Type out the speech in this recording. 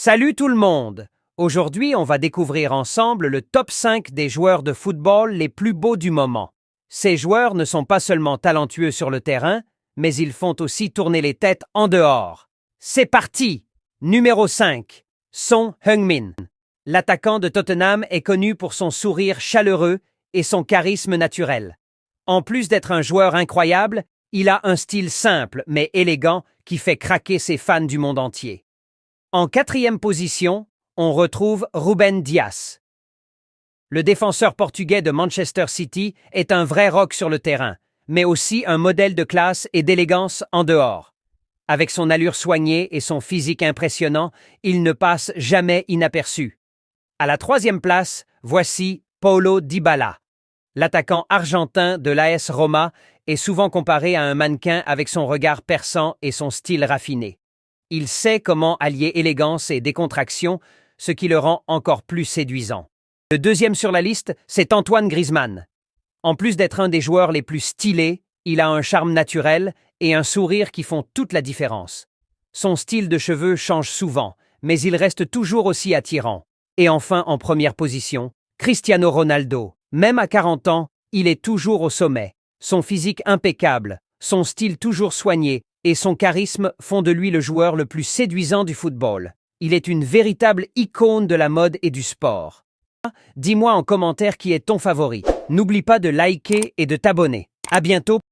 Salut tout le monde! Aujourd'hui, on va découvrir ensemble le top 5 des joueurs de football les plus beaux du moment. Ces joueurs ne sont pas seulement talentueux sur le terrain, mais ils font aussi tourner les têtes en dehors. C'est parti! Numéro 5. Son Heung-min. L'attaquant de Tottenham est connu pour son sourire chaleureux et son charisme naturel. En plus d'être un joueur incroyable, il a un style simple mais élégant qui fait craquer ses fans du monde entier. En quatrième position, on retrouve Ruben Dias. Le défenseur portugais de Manchester City est un vrai rock sur le terrain, mais aussi un modèle de classe et d'élégance en dehors. Avec son allure soignée et son physique impressionnant, il ne passe jamais inaperçu. À la troisième place, voici Paulo Dybala. L'attaquant argentin de l'AS Roma est souvent comparé à un mannequin avec son regard perçant et son style raffiné. Il sait comment allier élégance et décontraction, ce qui le rend encore plus séduisant. Le deuxième sur la liste, c'est Antoine Griezmann. En plus d'être un des joueurs les plus stylés, il a un charme naturel et un sourire qui font toute la différence. Son style de cheveux change souvent, mais il reste toujours aussi attirant. Et enfin, en première position, Cristiano Ronaldo. Même à 40 ans, il est toujours au sommet. Son physique impeccable, son style toujours soigné et son charisme font de lui le joueur le plus séduisant du football. Il est une véritable icône de la mode et du sport. Dis-moi en commentaire qui est ton favori. N'oublie pas de liker et de t'abonner. À bientôt.